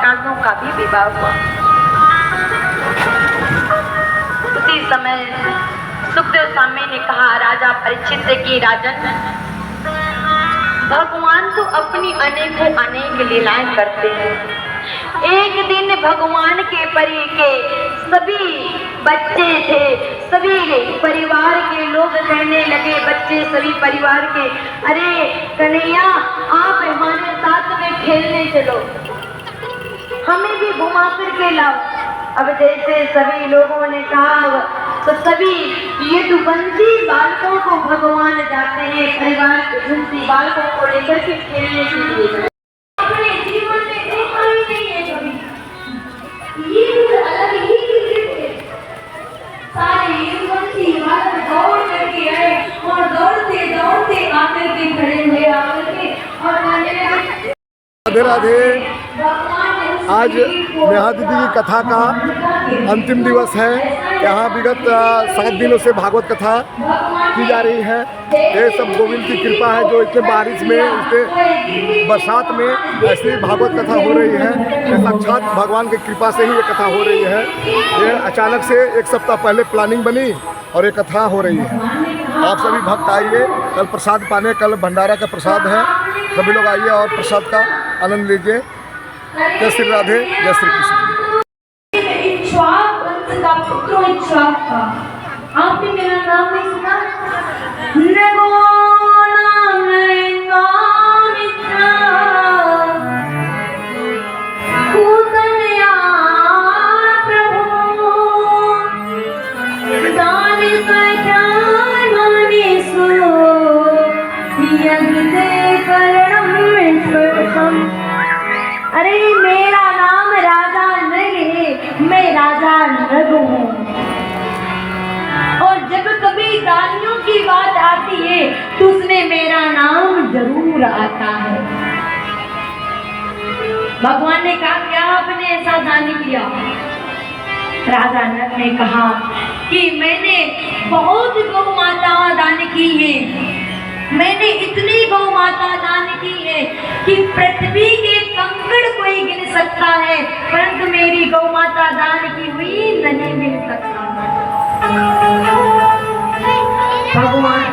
कांडों का भी विवाह हुआ। उसी समय सुखदेव स्वामी ने कहा राजा परीक्षित से कि राजन, भगवान तो अपनी अनेक लीलाएं करते हैं। एक दिन भगवान के परी के सभी बच्चे थे, सभी परिवार के लोग कहने लगे, बच्चे सभी परिवार के, अरे कन्हैया आप हमारे साथ में खेलने चलो, हमें भी घुमा फिर के लाओ। अब जैसे सभी लोगों ने कहा तो सभी यदुवंशी बालकों को भगवान जाते हैं परिवार के यदुवंशी बालकों को लेकर के खेलने के लिए। अपने जीवन में देखा ही नहीं है कभी, ये कुछ अलग ही है। सारे यदुवंशी बालक दौड़ करके आए और दौड़ते दौड़ते आकर के खड़े हुए आकर के और कहने लगे राधे राधे। आज नेहा दीदी की कथा का अंतिम दिवस है। यहाँ विगत 7 दिनों से भागवत कथा की जा रही है। ये सब गोविंद की कृपा है, जो इतने बारिश में, इतने बरसात में ऐसी भागवत कथा हो रही है। ये साक्षात भगवान की कृपा से ही ये कथा हो रही है। ये अचानक से 1 सप्ताह पहले प्लानिंग बनी और ये कथा हो रही है। आप सभी भक्त आइए, कल प्रसाद पाने, कल भंडारा का प्रसाद है, सभी लोग आइए और प्रसाद का आनंद लीजिए। जय श्री राधे, जय श्री कृष्ण। आपने मेरा नाम नहीं सुना? अरे मेरा नाम राजा नृग है, मैं राजा नृग हूँ। और जब कभी दानियों की बात आती है तो उसमें मेरा नाम जरूर आता है। भगवान ने कहा क्या आपने ऐसा दान किया? राजा नृग ने कहा कि मैंने बहुत गौ माता दान की है, मैंने इतनी गौ माता दान की है कि पृथ्वी के कंकड़ कोई गिन सकता है, परंतु मेरी गौ माता दान की हुई नहीं गिन सकता। भगवान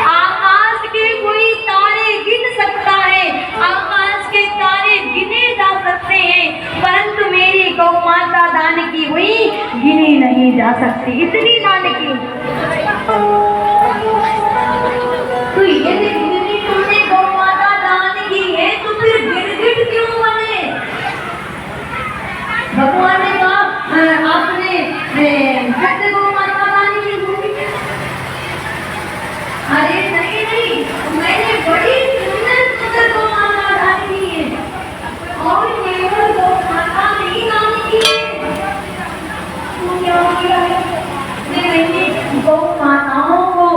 आकाश के कोई तारे गिन सकता है, आकाश के तारे गिने जा सकते हैं, परंतु मेरी गौ माता दान की हुई गिनी नहीं जा सकती, इतनी दान की। तो ये तुमने गौ माता दान की है तो फिर गिरगिट क्यों बने? भगवान ने कहा आपने कैसे गौ माता दान की होगी? अरे नहीं नहीं, मैंने बड़ी सुंदर गौ माता दान की है और केवल गौ माता नहीं दान की है। तो क्या हो गया है? मैंने गौ माताओं को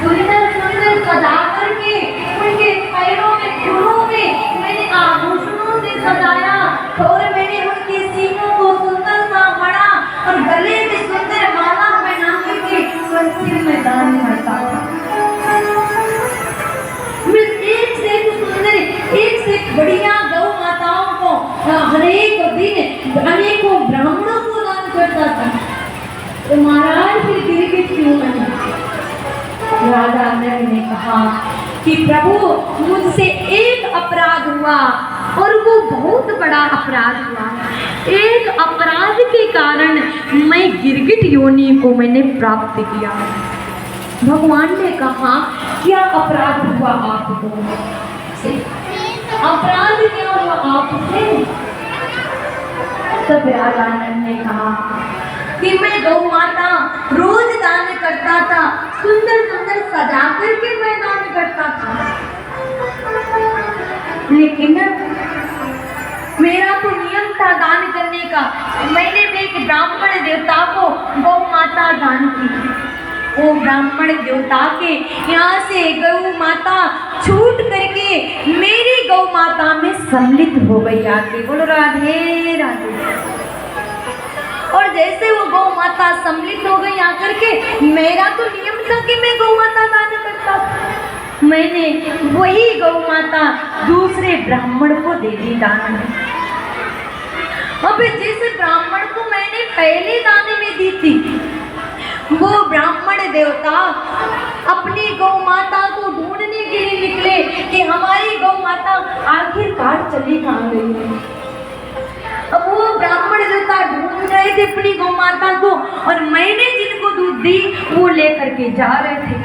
सुंदर सजा करके उनके पैरों में फूलों में मैंने आभूषणों से सजाया और मैंने उनके सीनों को सुंदर सा मढ़ा और गले में सुंदर माला पहना करके सिर में दान करता था। मैं एक से एक सुंदर, एक से बढ़िया गौ माताओं को हरेक दिन अनेकों ब्राह्मणों को दान करता था। तो महाराज फिर गिरगिट क्यों बने? राजा नृग ने कहा कि प्रभु मुझसे एक अपराध हुआ और वो बहुत बड़ा अपराध हुआ। एक अपराध के कारण मैं गिरगिट योनि को मैंने प्राप्त किया। भगवान ने कहा क्या अपराध हुआ आपको? अपराध क्या हुआ आपसे? तब राजा नृग ने कहा कि मैं गौ माता रोज दान करता था, सुंदर सुंदर सजा करके मैं दान करता था, लेकिन मेरा तो नियम था दान करने का। मैंने एक ब्राह्मण देवता को गौ माता दान की। वो ब्राह्मण देवता के यहाँ से गौ माता छूट करके मेरी गौ माता में सम्मिलित हो गई आके। बोलो राधे राधे। और जैसे वो गौ माता सम्मिलित हो गई आकर के, मेरा तो नियम था कि मैं गौ माता दान करता था। मैंने वही गौ माता दूसरे ब्राह्मण को दे दी दान में। अब जिस ब्राह्मण को मैंने पहले दाने में दी थी, वो ब्राह्मण देवता अपनी गौ माता को ढूंढने के लिए निकले कि हमारी गौ माता आखिरकार चली कहाँ गई। अब वो ब्राह्मण देवता ढूंढ रहे थे अपनी गौ माता को, और मैंने जिनको दूध दी वो लेकर के जा रहे थे।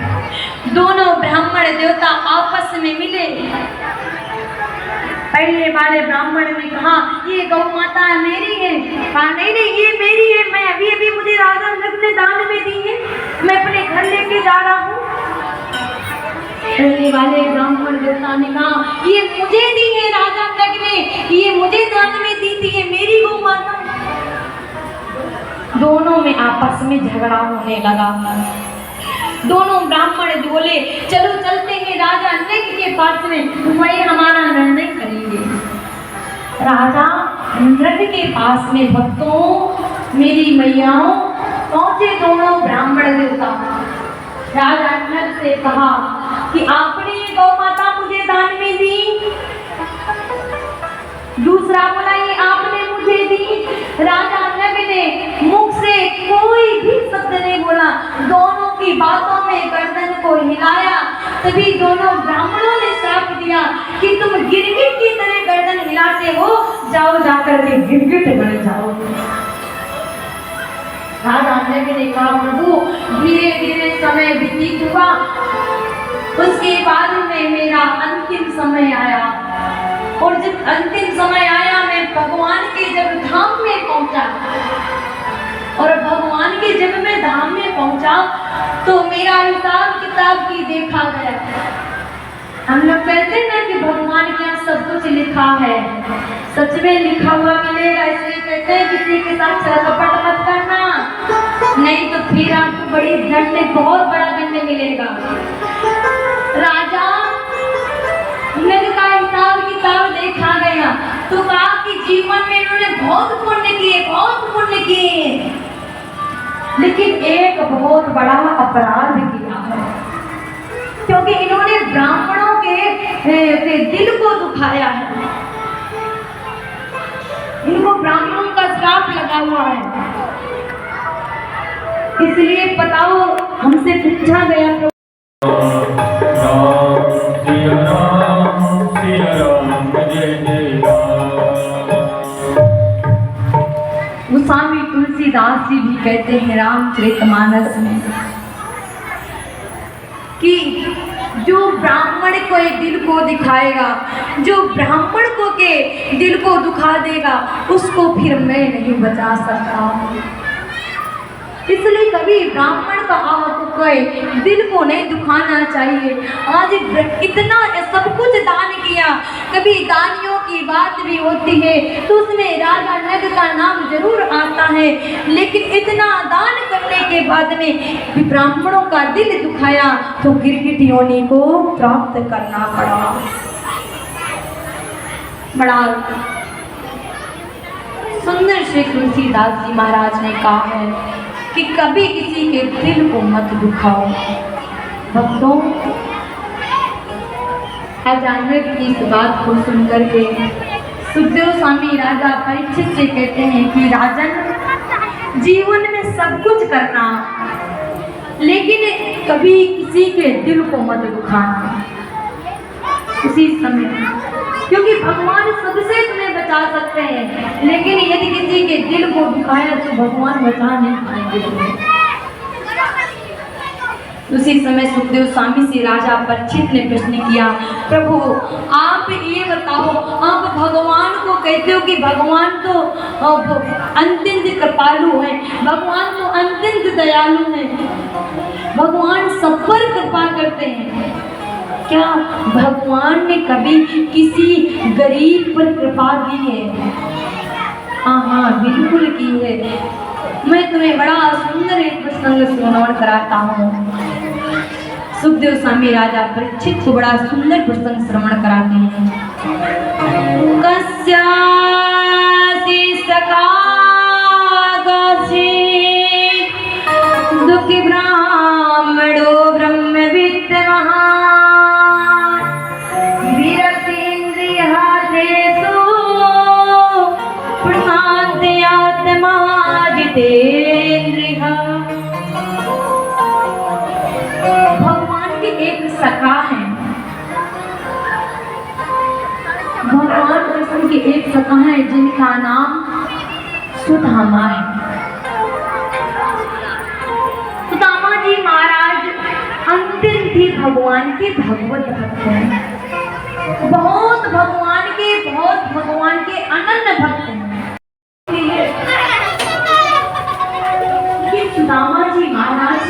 दोनों ब्राह्मण देवता आपस में मिले। पहले वाले ब्राह्मण ने कहा ये गौ माता मेरी है। कहा नहीं नहीं ये मेरी है, मैं अभी अभी मुझे राजा नग ने दान में दी है, मैं अपने घर लेके जा रहा हूँ। पहले वाले ब्राह्मण देवता ने कहा ये मुझे दी है राजा नग ने, ये मुझे दान में दी थी, ये मेरी गौ माता। दोनों में आपस में झगड़ा होने लगा। दोनों ब्राह्मण बोले चलो चलते हैं राजा नग के पास में, वही हमारा निर्णय करेंगे। राजा नग के पास में भक्तों मेरी मैयाओं पहुंचे दोनों ब्राह्मण देवता। राजा नग से कहा कि आपने ये गौ माता मुझे दान में दी। दूसरा बोला ये आपने मुझे दी। राजा नग ने मुख से कोई भी शब्द नहीं बोला, दोनों की बातों में गर्दन को हिलाया। तभी दोनों ब्राह्मणों ने श्राप दिया कि तुम गिरगिट की तरह गर्दन हिलाते हो, जाओ जाकर के गिरगिट बन जाओ। राजा नग ने कहा प्रभु धीरे धीरे समय व्यतीत हुआ, उसके बाद में मेरा अंतिम समय आया, और जब अंतिम समय आया मैं भगवान के जब धाम में पहुंचा, और भगवान के जब मैं धाम में पहुंचा तो मेरा हिसाब किताब की देखा गया। हम लोग कहते हैं ना कि भगवान के यहाँ सब कुछ लिखा है, सच में लिखा हुआ मिलेगा, इसलिए कहते हैं किसी के साथ छल कपट मत करना, नहीं तो फिर आपको बड़ी दंड, बहुत बड़ा दंड मिलेगा। राजा नग का हिसाब किताब देखा गया तो कहा कि जीवन में इन्होंने बहुत पुण्य किए, बहुत पुण्य किए, लेकिन एक बहुत बड़ा अपराध किया है, क्योंकि इन्होंने ब्राह्मणों के दिल को दुखाया है। इनको ब्राह्मणों का श्राप लगा हुआ है, इसलिए बताओ हमसे पूछा गया गोस्वामी तुलसीदास जी भी कहते हैं रामचरितमानस में कि जो ब्राह्मण को दिल को दिखाएगा, जो ब्राह्मण को के दिल को दुखा देगा, उसको फिर मैं नहीं बचा सकता। इसलिए कभी ब्राह्मण का आपको दिल को नहीं दुखाना चाहिए। आज इतना सब कुछ दान किया, कभी दानियों की बात भी होती है तो उसमें राजा नग का नाम जरूर आता है, लेकिन इतना दान करने के बाद में ब्राह्मणों का दिल दुखाया तो गिरगिट योनि को प्राप्त करना पड़ा। बड़ा सुंदर श्री तुलसीदास जी महाराज ने कहा है कि कभी किसी के दिल को मत दुखाओ। भक्तों अचानक की इस बात को सुनकर के सुखदेव स्वामी राजा परीक्षित से कहते हैं कि राजन, जीवन में सब कुछ करना, लेकिन कभी किसी के दिल को मत दुखाना उसी समय, क्योंकि भगवान सबसे तुम्हें बचा सकते हैं, लेकिन यदि किसी के दिल को दुखाया तो भगवान बचा नहीं पाएंगे तुम्हें। उसी समय सुखदेव स्वामी से राजा परीक्षित ने प्रश्न किया, प्रभु आप ये बताओ, आप भगवान को कहते हो कि भगवान तो अत्यंत कृपालु है, भगवान तो अत्यंत दयालु है, भगवान सब पर कृपा करते हैं, क्या भगवान ने कभी किसी गरीब पर कृपा की है? हाँ बिल्कुल की है। मैं तुम्हें बड़ा सुंदर एक प्रसंग सुनावन कराता हूँ। सुखदेव स्वामी राजा परीक्षित को बड़ा सुंदर प्रसंग श्रवण कराते हैं। कस्यासि सखा दुखी ब्राह्मणो ब्रह्मविद् महान् विरक्तीन्द्रियहारेषु प्रशान्त सखा हैं। भगवान कृष्ण के एक सखा है जिनका नाम सुदामा है। सुदामा जी महाराज अंतिम भी भगवान के भगवत भक्त हैं। बहुत भगवान के अनन्य भक्त हैं। सुदामा जी महाराज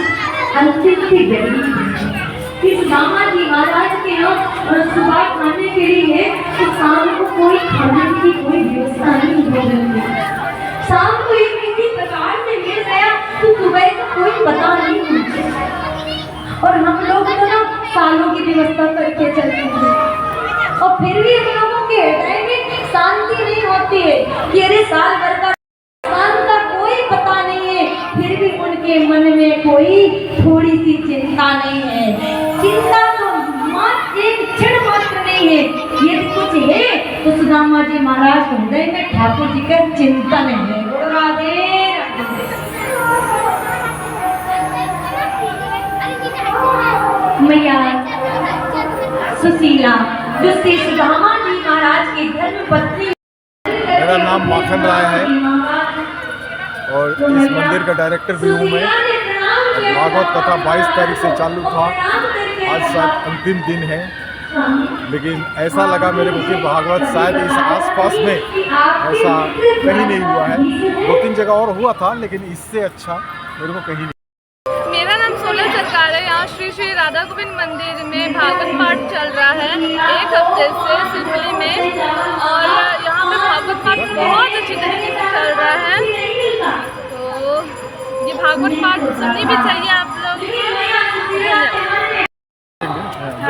अंतिम भी गरीब हैं। सुदामा जी महाराज के यहाँ सुबह खाने के लिए तो शाम को कोई खाने की कोई व्यवस्था नहीं हो रही। शाम को एक किसी प्रकार से मिल गया तो सुबह का कोई पता नहीं मुझे। और हम लोग तो ना सालों की व्यवस्था करके चलते हैं और फिर भी हम लोगों के हृदय में शांति नहीं होती है कि अरे साल भर का कोई पता नहीं है, फिर भी उनके मन में कोई थोड़ी सी चिंता नहीं है। चिंता तो मात्र एक क्षण मात्र नहीं है। यदि कुछ है तो सुदामा जी महाराज हृदय में ठाकुर जी का चिंतन है। राधे मैया सुशीला जो श्री सुदामा जी महाराज के धर्म पत्नी। मेरा नाम माखन राय है और इस मंदिर का डायरेक्टर भी हूँ मैं। भागवत कथा 22 तारीख से चालू था, आज शायद अंतिम दिन है, लेकिन ऐसा लगा मेरे को कि भागवत शायद इस आसपास में ऐसा कहीं नहीं हुआ है। 2-3 जगह और हुआ था, लेकिन इससे अच्छा मेरे को कहीं नहीं। मेरा नाम सोलह सरकार है। यहाँ श्री श्री राधा गोविंद मंदिर में भागवत पाठ चल रहा है 1 हफ्ते से सिलसिले में, और यहाँ पे भागवत पाठ बहुत अच्छी तरीके से चल रहा है। तो ये भागवत पाठ सुननी भी चाहिए आप लोग।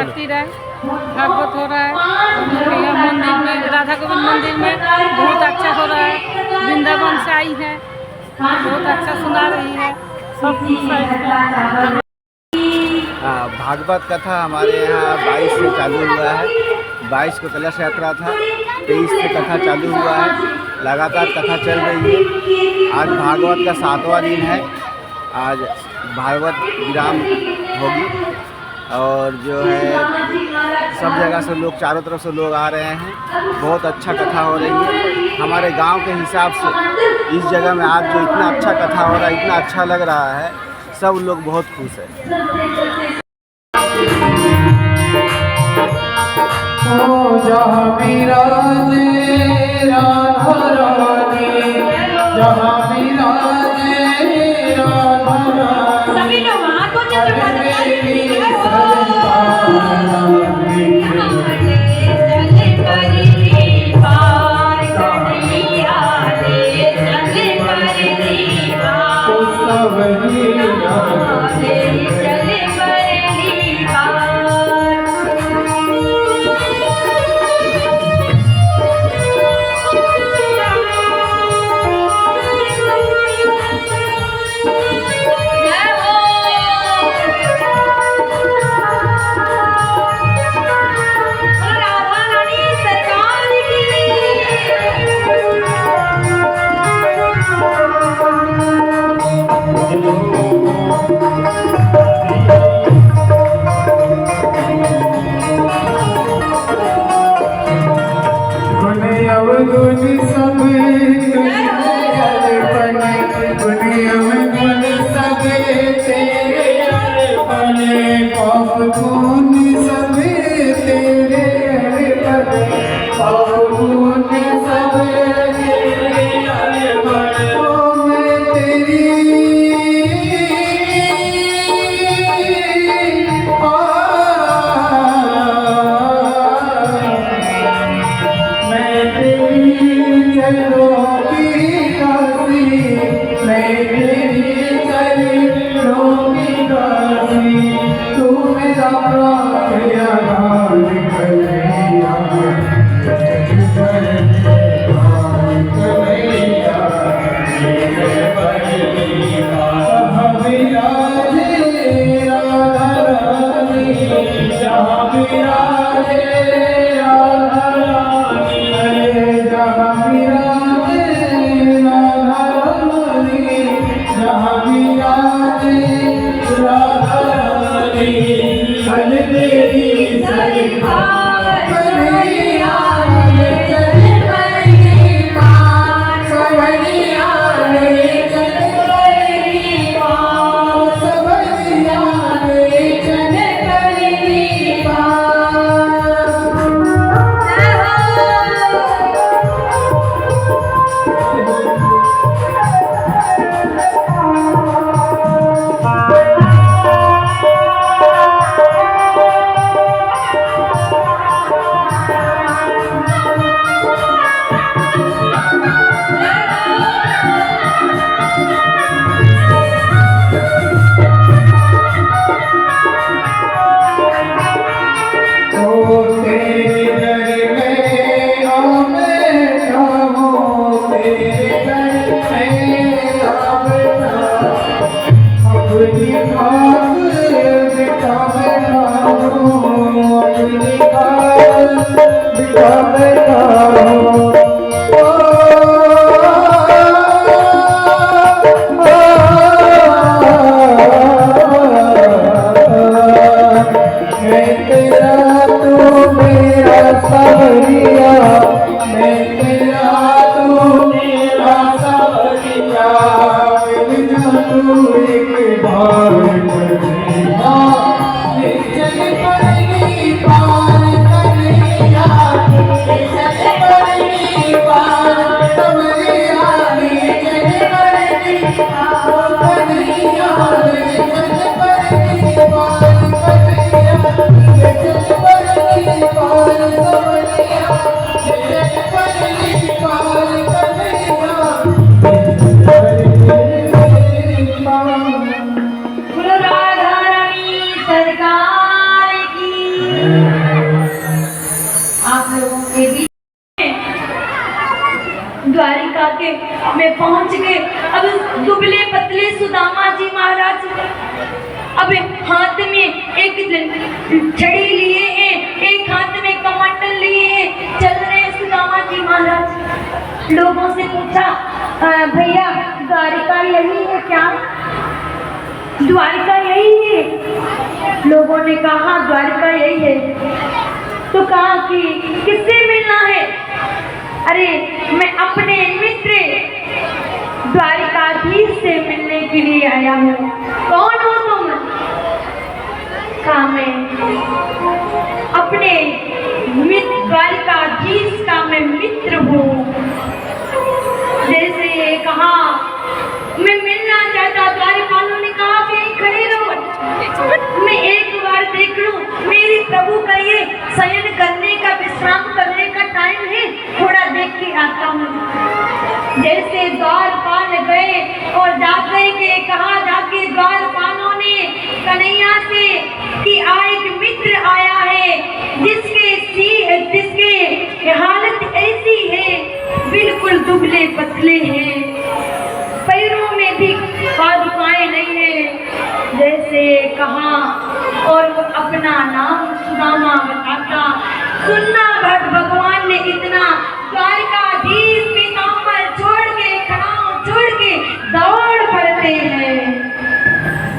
आरती राय भागवत हो रहा है यहाँ मंदिर में, राधा गोविंद मंदिर में बहुत अच्छा हो रहा है। वृंदावन से आई है, बहुत अच्छा सुना रही है, सब कुछ सही है। भागवत कथा हमारे यहाँ 22 से चालू हुआ है। 22 को कलश यात्रा था, 23 से कथा चालू हुआ है, लगातार कथा चल रही है। आज भागवत का 7वां दिन है। आज भागवत विराम होगी और जो है सब जगह से लोग, चारों तरफ से लोग आ रहे हैं। बहुत अच्छा कथा हो रही है। हमारे गांव के हिसाब से इस जगह में आज जो इतना अच्छा कथा हो रहा है, इतना अच्छा लग रहा है, सब लोग बहुत खुश हैं। जहाँ विराजे राधा रानी, जहाँ विराजे राधा रानी, सभी लोग हाथों से तू मेरा अपनी खातिर बिठा बैठा हूँ, अपनी खातिर बिठा बैठा हूँ। मैं तेरा तू मेरा सावरिया, मैं तेरा तू मेरा सावरिया, मिल जा तू एक बार कन्हैया, ले चल पड़ेगी पार कन्हैया, ले चल पड़ेगी पार कन्हैया, ले चल पड़ेगी पार कन्हैया, ले चल पड़ेगी पार कन्हैया, ले चल पड़ेगी पार कन्हैया, ले चल पड़ेगी पार कन्हैया। बोलो राधा रानी सरकार की। आप लोगों के बीच द्वारिका के में पहुंच गए। अब दुबले पतले सुदामा जी महाराज अब हाथ में एक छड़ी लिए हैं, एक हाथ में कमंडल लिए हैं, चल रहे हैं सुदामा जी महाराज। लोगों से पूछा, भैया द्वारिका यही है क्या? द्वारिका यही है? लोगों ने कहा द्वारिका यही है। तो कहा कि किससे मिलना है? अरे मैं अपने मित्र द्वारिकाधीश से मिलने के लिए आया हूँ। कौन हो तुम? कहा मैं अपने मित्र द्वारिकाधीश का मैं मित्र हूँ। जैसे कहा मैं मिलना चाहता, द्वारपालों ने कहा कि खड़े रहो, मैं एक बार देख लूं, मेरे प्रभु का ये शयन करने का, विश्राम करने का टाइम है, थोड़ा देख के आता हूँ। जैसे द्वारपाल गए और जाकर के कहा, जाके द्वारपालों ने कन्हैया से कि एक मित्र आया है जिसके हालत ऐसी है, बिल्कुल दुबले पतले हैं, पैरों में भी पादुकाएं नहीं है। जैसे कहा और वो अपना नाम सुदामा बताता। सुनना भगवान ने इतना, द्वारकाधीश पीताम्बर छोड़ के, खड़ाऊ छोड़ के दौड़ पड़ते हैं।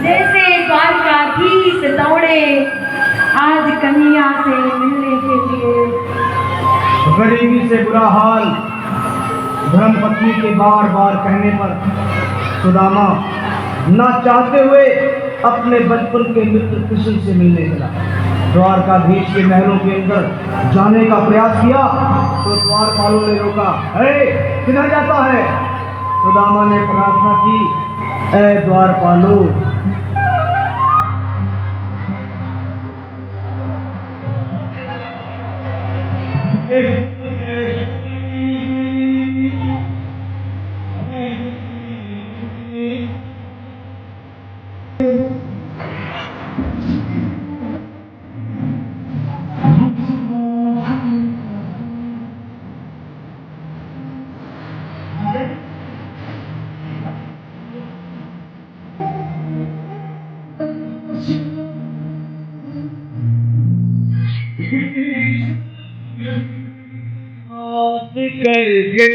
जैसे द्वारकाधीश दौड़े आज कन्हैया से मिलने के लिए। गरीबी से बुरा हाल धर्मपत्नी के बार बार कहने पर सुदामा न चाहते हुए अपने बचपन के मित्र कृष्ण से मिलने चला। द्वारकाधीश के महलों के अंदर जाने का प्रयास किया तो द्वारपालों ने रोका। किधर जाता है? सुदामा ने प्रार्थना की, ऐ द्वारपालो, करके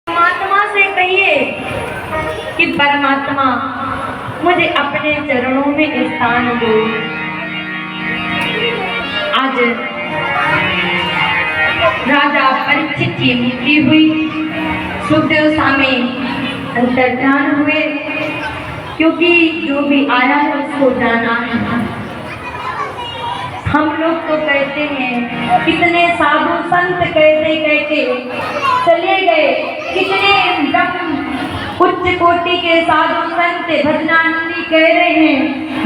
परमात्मा से कहिए कि परमात्मा मुझे अपने चरणों में स्थान दो। आज राजा परीक्षित की मृत्यु हुई, सुखदेव स्वामी अंतर्ध्यान हुए, क्योंकि जो भी आया है उसको जाना है। हम लोग तो कहते हैं कितने साधु संत कहते कहते चले गए, कितने उच्च कोटि के साधु संत भजनानंदी कह रहे हैं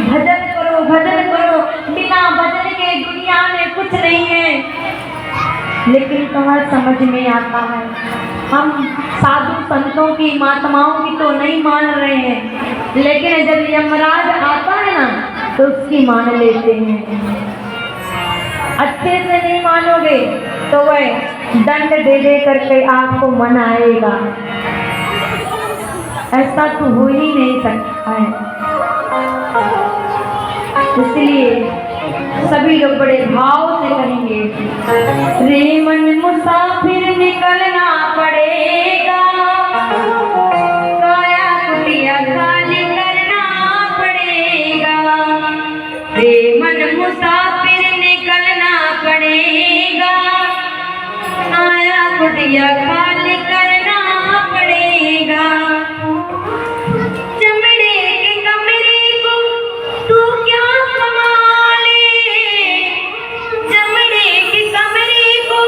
भजन करो भजन करो, बिना भजन के दुनिया में कुछ नहीं है। लेकिन कहाँ समझ में आता है, हम साधु संतों की महात्माओं की तो नहीं मान रहे हैं, लेकिन जब यमराज आता है ना तो उसकी मान लेते हैं। अच्छे से नहीं मानोगे तो वह दंड दे दे करके आपको मनाएगा। ऐसा तो हो ही नहीं सकता है। इसलिए सभी लोग बड़े भाव से कहेंगे, रे मन मुसाफिर निकलना पड़ेगा, काया कुटिया खाली करना पड़ेगा। रे मन मुसाफिर निकलना पड़ेगा, काया कुटिया खाली करना पड़ेगा। चमड़े के कमरे को तू क्या संभाले, चमड़े के कमरे को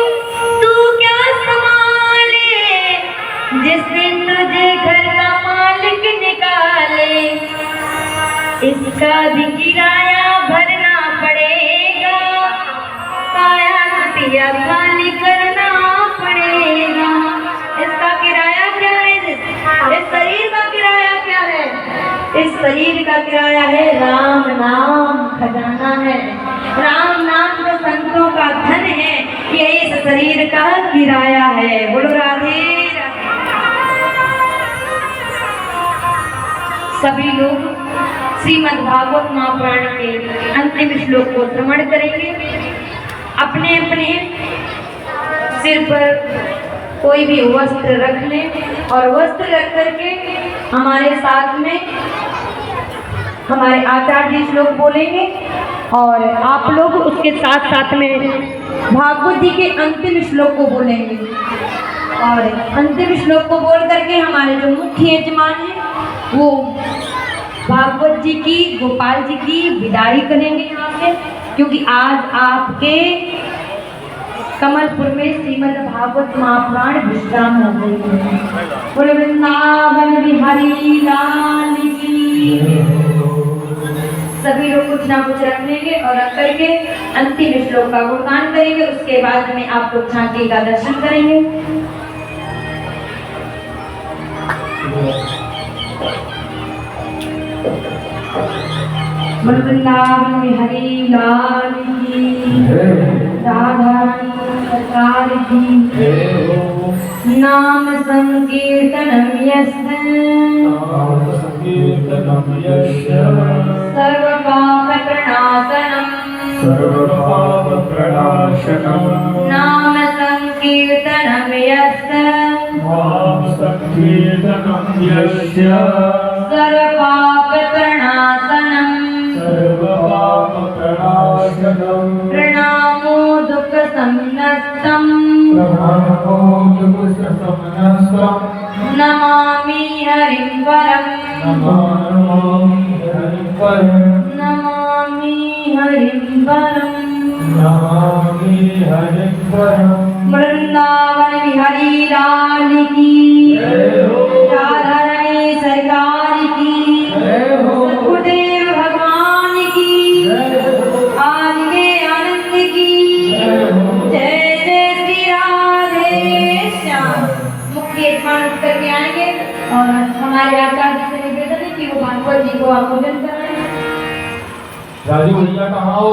तू क्या संभाले, जिस दिन तुझे घर का मालिक निकाले, इसका भी किराया भरना पड़ेगा, काया कुटिया खाली करना पड़ेगा। इसका किराया क्या है? इस शरीर का किराया क्या है? इस शरीर का किराया है राम नाम खजाना है। राम नाम जो संतों का धन है, ये इस शरीर का किराया है। बोलो राधे राधे। सभी लोग श्रीमद् भागवत महापुराण के अंतिम श्लोक को श्रवण करेंगे। अपने अपने सिर पर कोई भी वस्त्र रख लें और वस्त्र रख करके हमारे साथ में हमारे आचार्य जी श्लोक बोलेंगे और आप लोग उसके साथ साथ में भागवत जी के अंतिम श्लोक को बोलेंगे। और अंतिम श्लोक को बोल करके हमारे जो मुख्य यजमान हैं वो भागवत जी की, गोपाल जी की विदाई करेंगे यहाँ से, क्योंकि आज आपके कमलपुर में श्रीमद् भागवत महापुराण विश्राम हो गई है। बोलो वृंदावन बिहारी लाल की। सभी लोग कुछ ना कुछ रख लेंगे और रख करके अंतिम श्लोक का गुणगान करेंगे। उसके बाद में आप लोग झांकी का दर्शन करेंगे। वृंदावन बिहारी लाल की, राधा सरकार की। नाम संकीर्तनम यस्य सर्व पाप प्रणाशनम, नाम संकीर्तनम यस्य सर्व पाप प्रणाशनम, प्रणामो दुख समनस्तम, नमामि हरिं वरं, नमामि वनम नमामि हरिद्वरम् वृंदावन बिहारी लाल की राधा रानी सरकार की सतगुरुदेव भगवान की आनंदे आनंद की जय जय श्री राधे श्याम। मुख्य स्थान करके आएंगे और हमारे आचार्य जी से निवेदन है कि वो भागवत जी को आपूजन कराएं। राजू भैया कहाँ हो?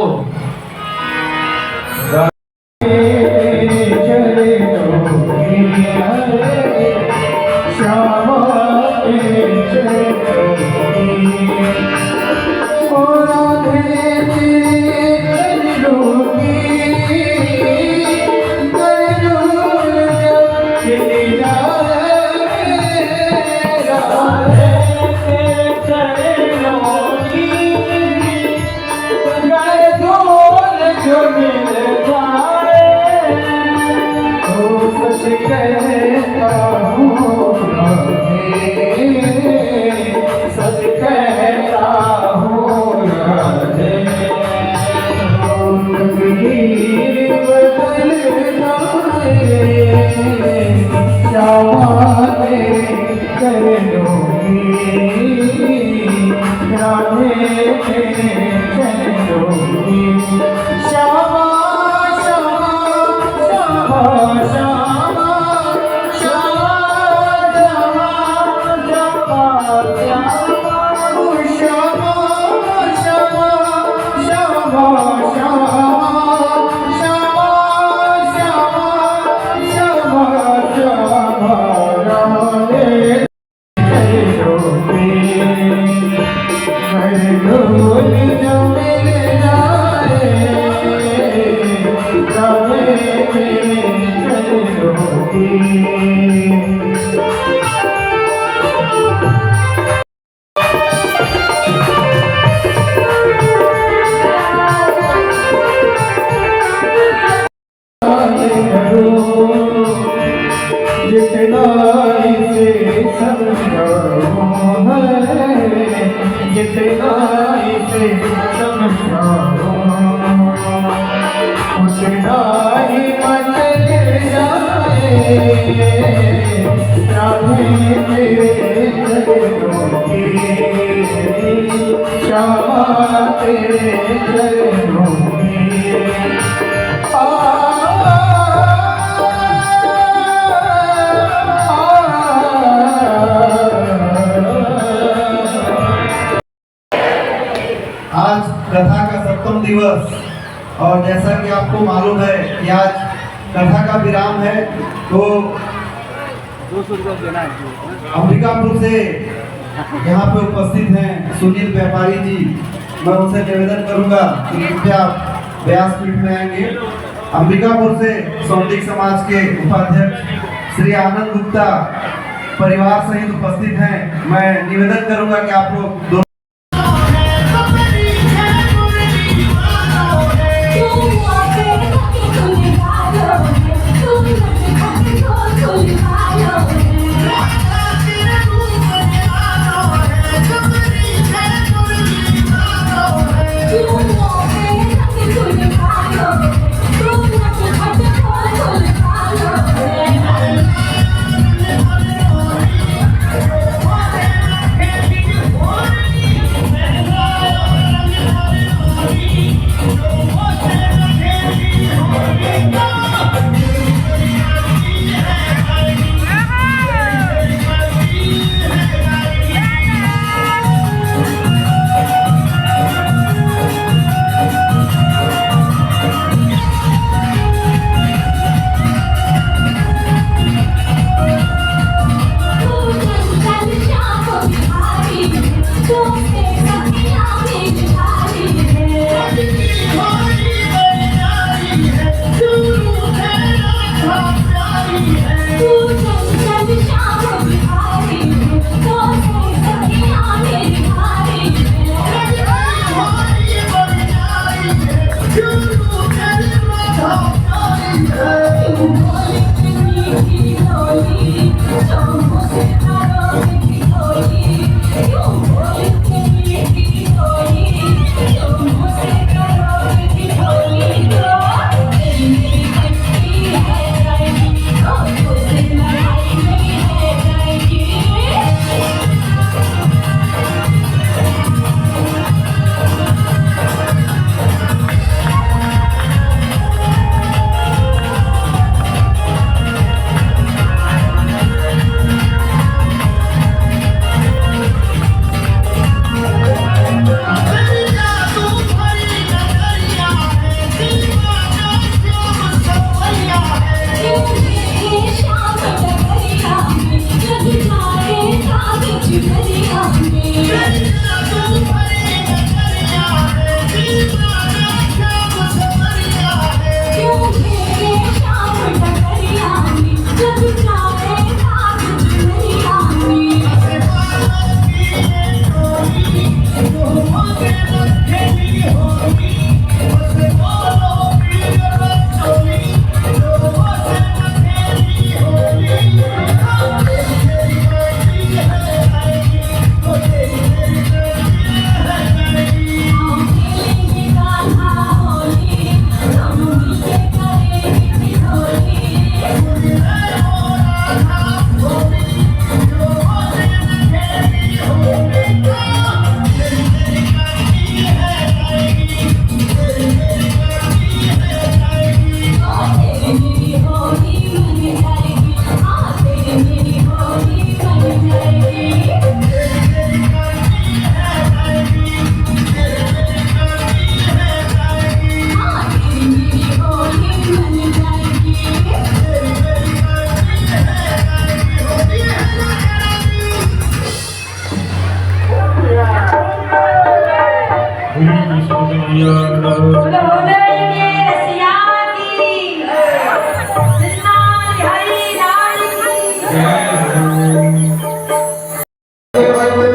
आज कथा का 7वां दिवस और जैसा कि आपको मालूम है कि आज कथा का विराम है, तो अंबिकापुर से यहाँ पे उपस्थित हैं सुनील व्यापारी जी। मैं उनसे निवेदन करूंगा कि कृपया व्यासपीठ में आएंगे। अंबिकापुर से सौंदिक समाज के उपाध्यक्ष श्री आनंद गुप्ता परिवार सहित उपस्थित हैं। मैं निवेदन करूंगा कि आप लोग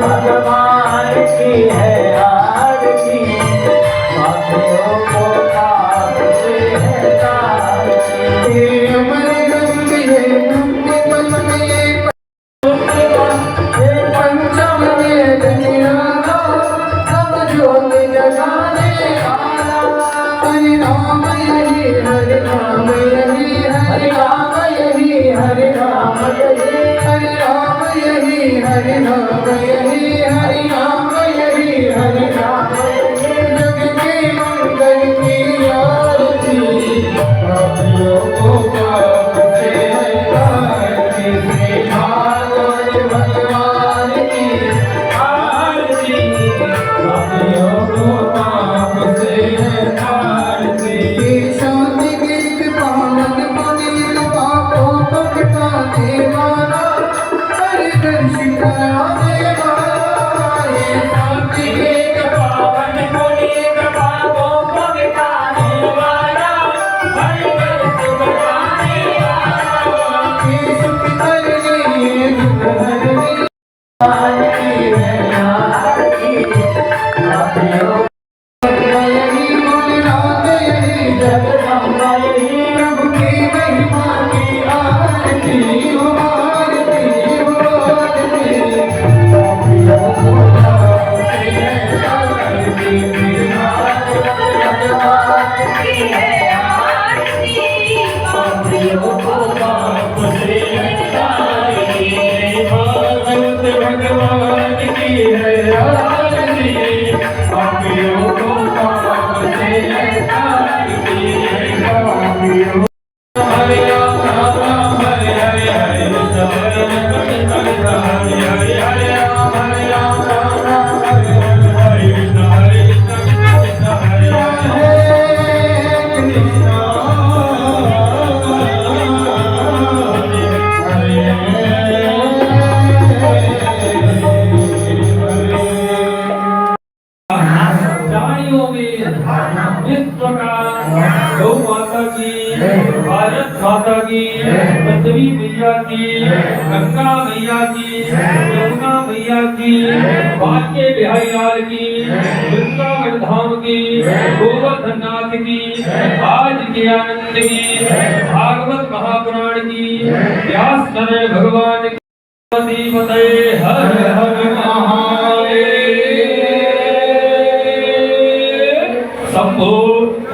भगवान की है आरती, साथियों को आप से है तारती। हमारे गंग ये पंचम में दुनिया सब जोत जगाने वाला। हरि राम यही हरि राम यही हरि राम यही हरि राम यही हरि राम यही हरि राम यही हरि राम यही हरि राम यही। जग के मंगल की आरती, पापियों को पाप से हटाती। श्री भागवत भगवान की आरती, पापियों को पाप से हटाती। शांति गीत पावन पुनीत पापों को मिटाने वाला, हरि दर्शन कराने वाला। ये शांति गीत पावन पुनीत पापों को मिटाने वाला, हरि दर्शन कराने वाला। ये सुख करने दुख हरने वाली है आरती, पापियों यही भोलेनाथ यही जगदम्बा यही प्रभु की महिमा की आरती हो आरती हो आरती। पापियों को पाप से हटाती, भगवान की है आरती, पापियों को पाप से हटाती। भागवत भगवान की है आरती, पापियों को पाप से हटाती। पापियों हरे राम राम राम हरे हरे हरे कृष्ण हरे कृष्ण हरे हरे हरे राम हरे राम राम राम हरे हरे हरे कृष्ण हरे कृष्ण कृष्ण हरे हरे कृष्ण प्राणियों में इस प्रकार गौ माता की, भारत माता की, पृथ्वी मैया की, गंगा मैया की, यमुना मैया की, बांके बिहारी लाल की, वृंदावन धाम की, गोवर्धन नाथ की, आज के आनंद की, भागवत महापुराण की, व्यास नारायण भगवान की। पते हर हर महादेव। शंभो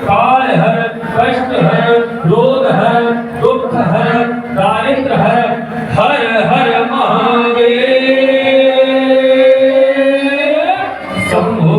काल हर कष्ट हर रोग हर दुख हर दारिद्र हर हर हर महादेव। शंभो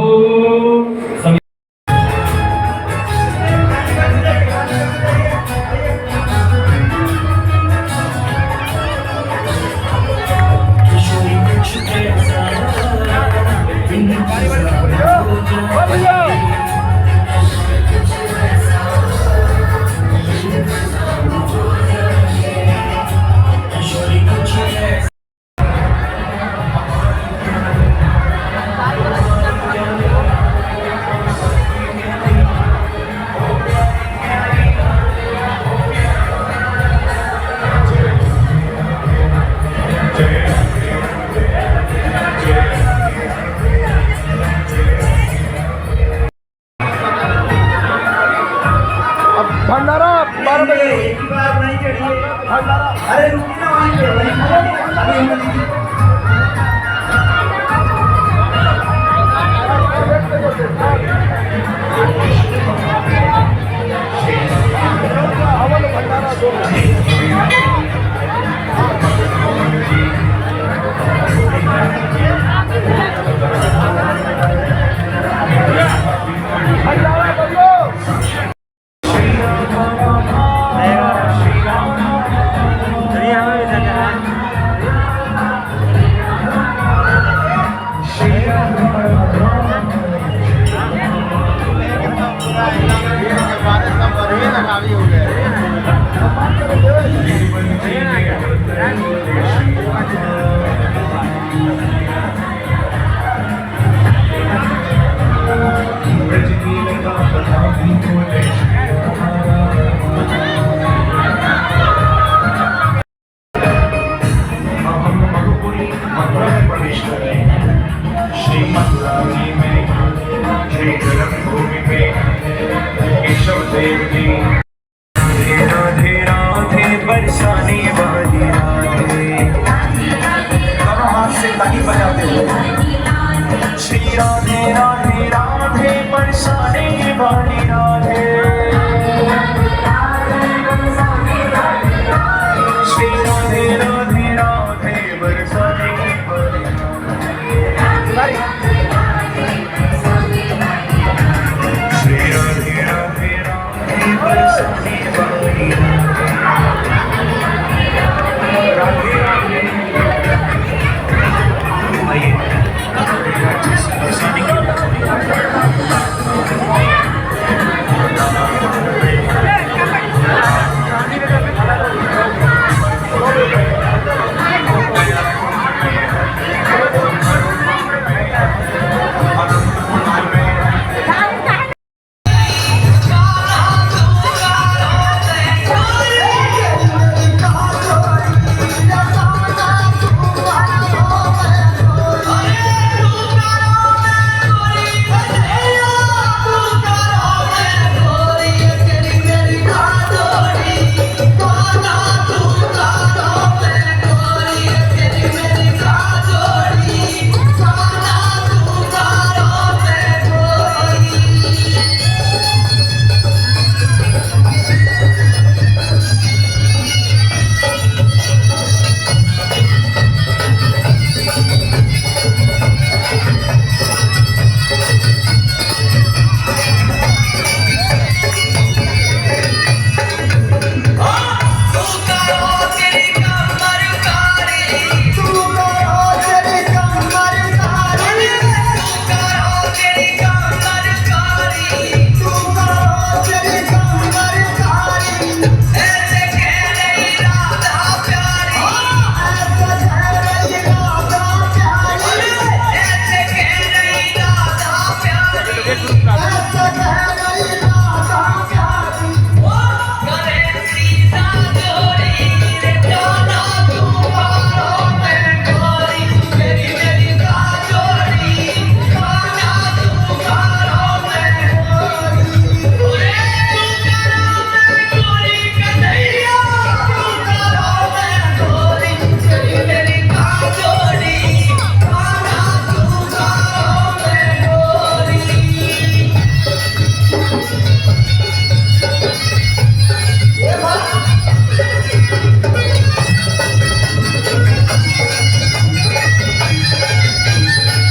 भंडारा 12 बजे भंडारा। अरे हवन भंडारा 2 भंडारा बोलो। श्री राधे राधे राधे बरसाने वाली राधे